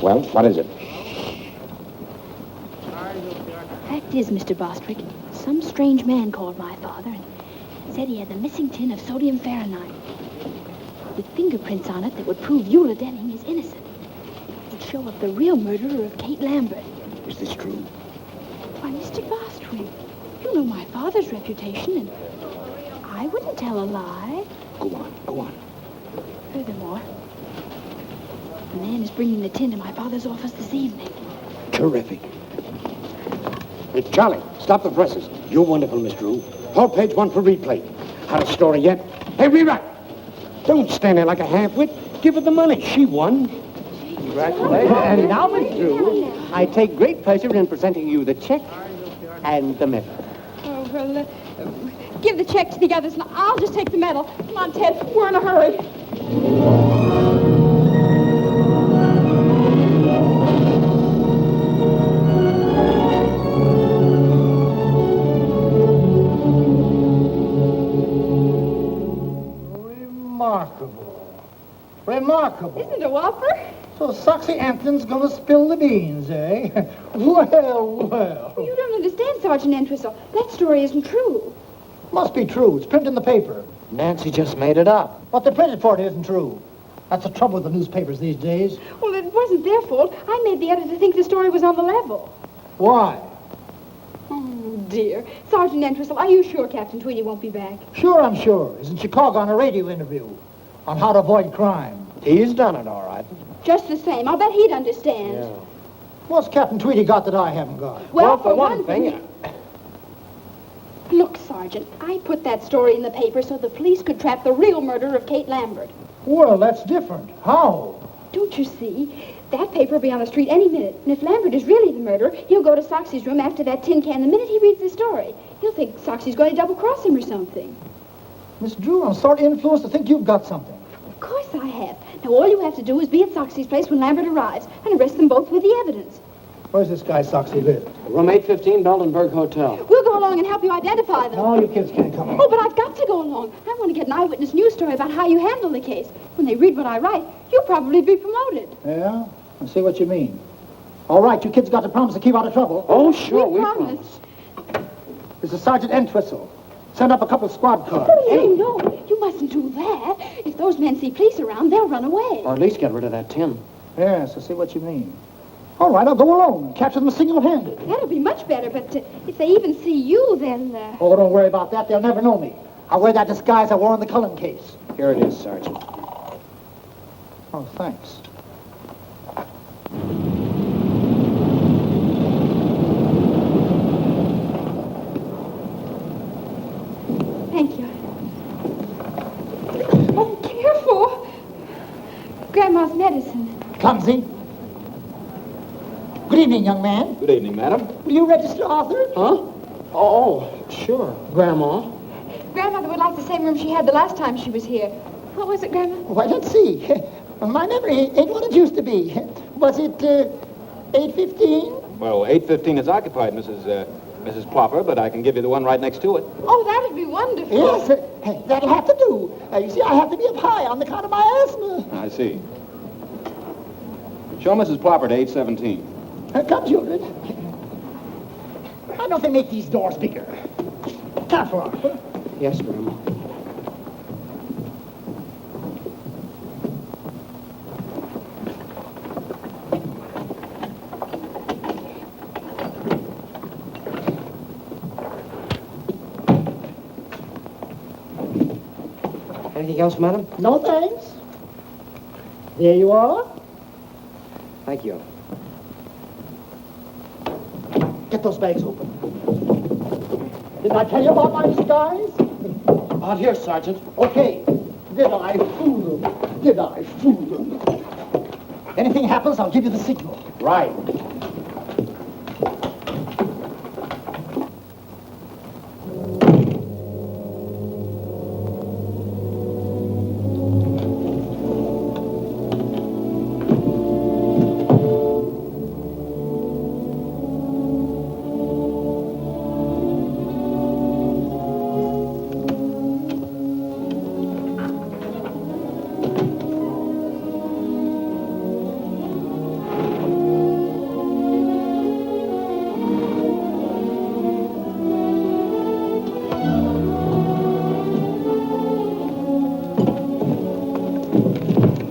Well, what is it? Fact is, Mr. Bostwick, some strange man called my father and said he had the missing tin of sodium Fahrenheit with fingerprints on it that would prove Eula Denning is innocent. It would show up the real murderer of Kate Lambert. Is this true? Why, Mr. Bostwick, you know my father's reputation, and I wouldn't tell a lie. Go on, go on. Furthermore, the man is bringing the tin to my father's office this evening. Terrific. It's Charlie. Stop the presses. You're wonderful, Miss Drew. Hold page 1 for replay. Had a story yet? Hey, rewrite. Don't stand there like a half-wit. Give her the money. She won. Congratulations. And now, Miss Drew, I take great pleasure in presenting you the check and the medal. Oh, well, give the check to the others, and I'll just take the medal. Come on, Ted. We're in a hurry. Remarkable. Isn't it a whopper? So Soxy Anthony's gonna spill the beans, eh? Well. You don't understand, Sergeant Entwistle. That story isn't true. Must be true. It's printed in the paper. Nancy just made it up. What they printed for it isn't true. That's the trouble with the newspapers these days. Well, it wasn't their fault. I made the editor think the story was on the level. Why? Oh, dear. Sergeant Entwistle, are you sure Captain Tweedy won't be back? Sure, I'm sure. He's in Chicago on a radio interview on how to avoid crime. He's done it, all right. Just the same. I'll bet he'd understand. Yeah. What's Captain Tweedy got that I haven't got? Well, for one thing... Look, Sergeant, I put that story in the paper so the police could trap the real murderer of Kate Lambert. Well, that's different. How? Don't you see? That paper will be on the street any minute. And if Lambert is really the murderer, he'll go to Soxy's room after that tin can the minute he reads the story. He'll think Soxy's going to double-cross him or something. Miss Drew, I'm sort of influenced to think you've got something. Of course I have. Now, all you have to do is be at Soxy's place when Lambert arrives and arrest them both with the evidence. Where's this guy Soxy live? Room 815, Beldenberg Hotel. We'll go along and help you identify them. No, you kids can't come. Oh, but I've got to go along. I want to get an eyewitness news story about how you handle the case. When they read what I write, you'll probably be promoted. Yeah? I see what you mean. All right, you kids got to promise to keep out of trouble. Oh, sure, we promise. This is Sergeant Entwistle. Send up a couple of squad cars. Oh, no, you mustn't do that. If those men see police around, they'll run away. Or at least get rid of that tin. Yes, I see what you mean. All right, I'll go alone. Capture them single-handed. That'll be much better, but if they even see you, then... Oh, don't worry about that. They'll never know me. I'll wear that disguise I wore in the Cullen case. Here it is, Sergeant. Oh, thanks. Thank you. Oh, careful. Grandma's medicine. Clumsy. Good evening, young man. Good evening, madam. Will you register Arthur? Huh? Oh, sure, Grandma. Grandmother would like the same room she had the last time she was here. What was it, Grandma? Why, let's see. My memory ain't what it used to be. Was it 8:15? Well, 8:15 is occupied, Mrs. Plopper, but I can give you the one right next to it. Oh, that'd be wonderful. Yes, that'll have to do. You see, I have to be up high on account of my asthma. I see. Show Mrs. Plopper to 8:17. Come, children. Why don't they make these doors bigger? Careful, Arthur. Yes, Grandma. Anything else, madam? No thanks. There you are. Thank you. Get those bags open. Did I tell you about my disguise? Out here, Sergeant. Okay. Did I fool them? Did I fool them? Anything happens, I'll give you the signal. Right.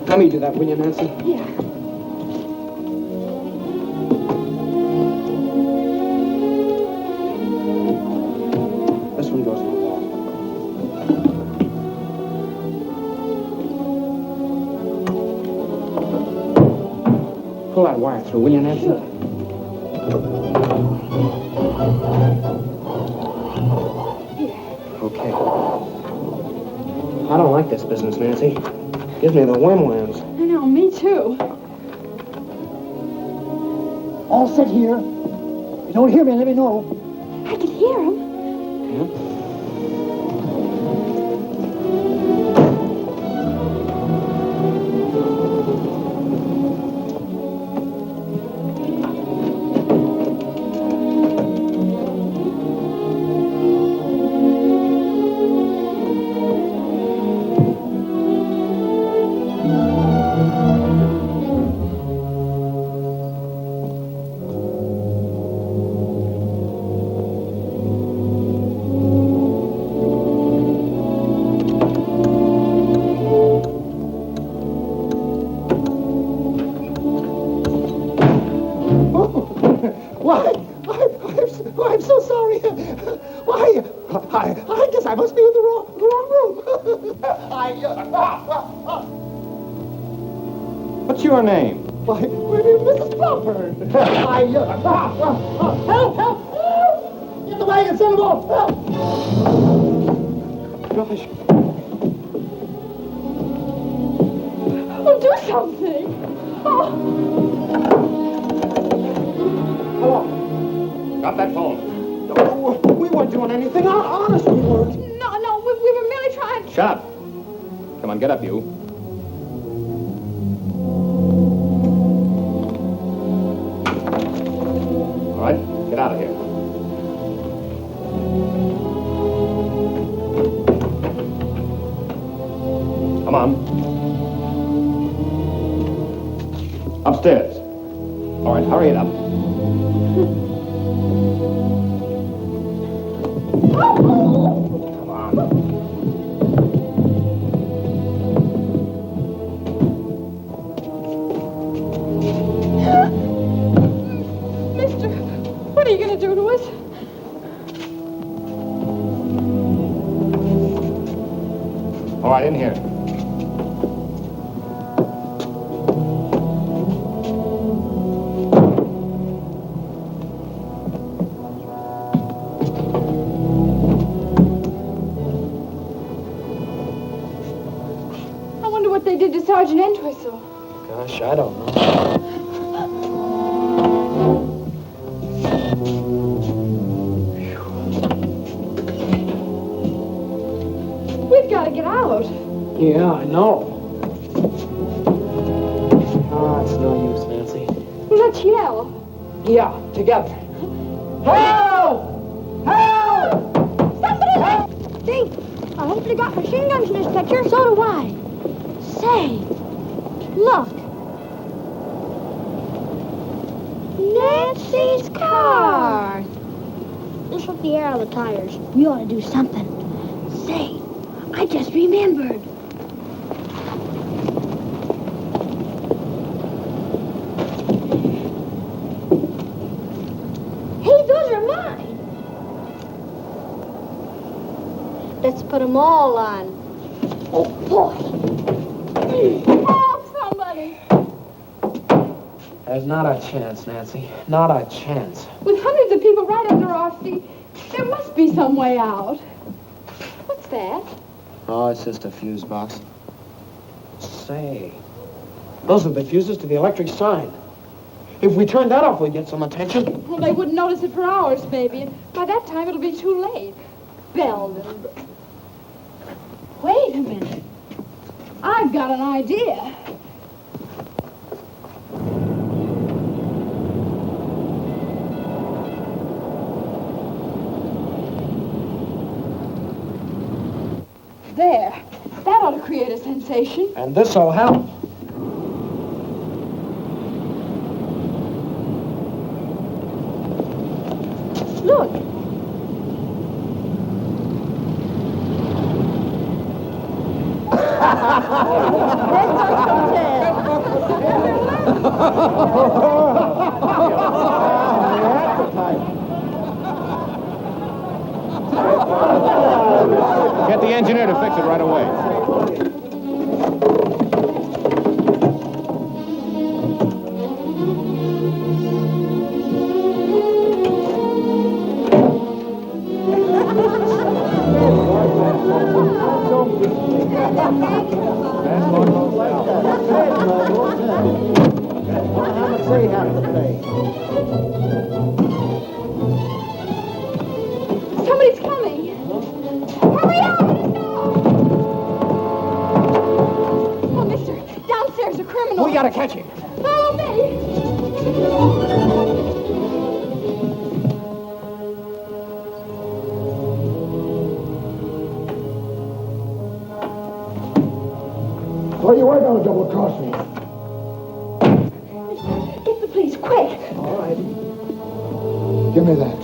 Let me do that, will you, Nancy? Yeah. This one goes in the wall. Pull that wire through, will you, Nancy? Sure. Okay. I don't like this business, Nancy. Gives me the wormlands. I know, me too. All set here. If you don't hear me, let me know. I can hear him. I'm so sorry. Why, I guess I must be in the wrong room. What's your name? Why, Mrs. Plopper. Help! Get the wagon, send them off. Help! Gosh. Oh, do something. Oh. Hello. Got that phone. Oh, we weren't doing anything. Honest, we weren't. No, we were merely trying. Shut up. Come on, get up, you. All right, get out of here. Come on. Upstairs. All right, hurry it up. Come on. Mister, what are you going to do to us? All right, in here. I wonder what they did to Sergeant Entwistle. Gosh, I don't know. We've got to get out. Yeah, I know. Oh, it's no use, Nancy. Well, let's yell. Yeah, together. Help! Help! Somebody help! Gee, I hope they got machine guns in this picture. So do I. Say, look. Nancy's car. This will the air out of the tires. We ought to do something. Say, I just remembered. Hey, those are mine. Let's put them all on. Oh, boy. Help somebody. There's not a chance, Nancy. Not a chance. With hundreds of people right under our feet, there must be some way out. What's that? Oh, it's just a fuse box. Say, those are the fuses to the electric sign. If we turn that off, we'd get some attention. Well, they wouldn't notice it for hours, maybe. And by that time, it'll be too late. Belden. Wait a minute. I've got an idea. There. That ought to create a sensation. And this'll help. Look. Get the engineer to fix it right away. Somebody's coming. Hurry up! Oh, mister, downstairs a criminal. We gotta catch him. Follow me. Well, you are going to double-cross me. Get the police, quick. All right. Give me that.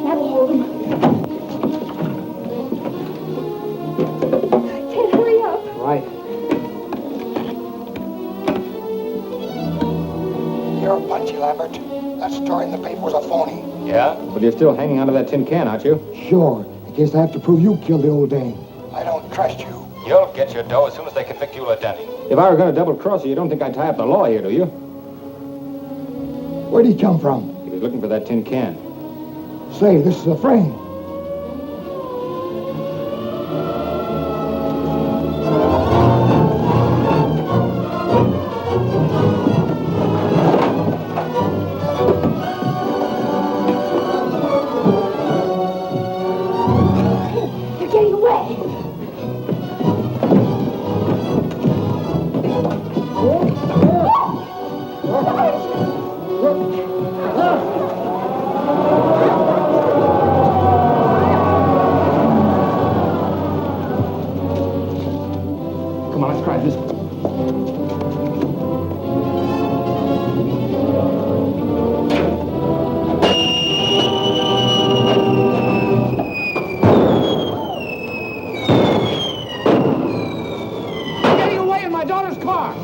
That'll hold him. Ted, hurry up. Right. You're punchy, Lambert. That story in the paper was a phony. Yeah? But you're still hanging onto that tin can, aren't you? Sure, in case I have to prove you killed the old dame. I don't trust you. You'll get your dough as soon as they convict Eula Denning. If I were going to double-cross you, you don't think I'd tie up the law here, do you? Where'd he come from? He was looking for that tin can. Say, this is a frame. They're getting away. Come on, let's try this one. Getting away in my daughter's car.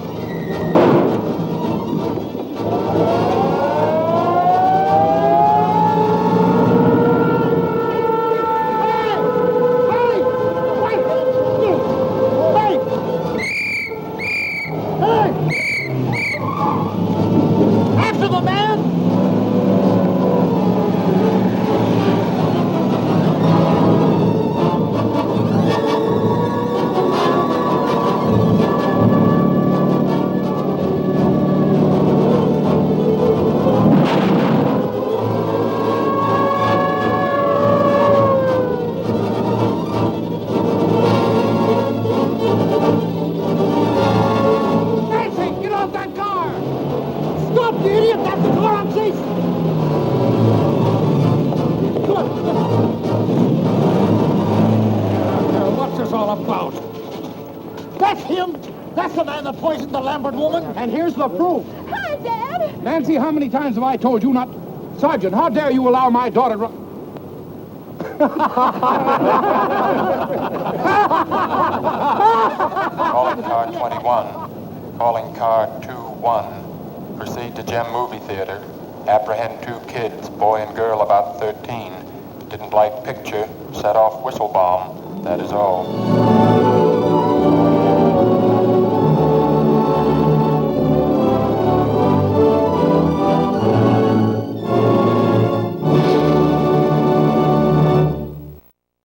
all about? That's him. That's the man that poisoned the Lambert woman. And here's the proof. Hi, Dad. Nancy, how many times have I told you not... Sergeant, how dare you allow my daughter to... Calling car 21. Calling car 21. Proceed to Gem Movie Theater. Apprehend 2 kids, boy and girl about 13. Didn't like picture. Set off whistle bomb. That is all.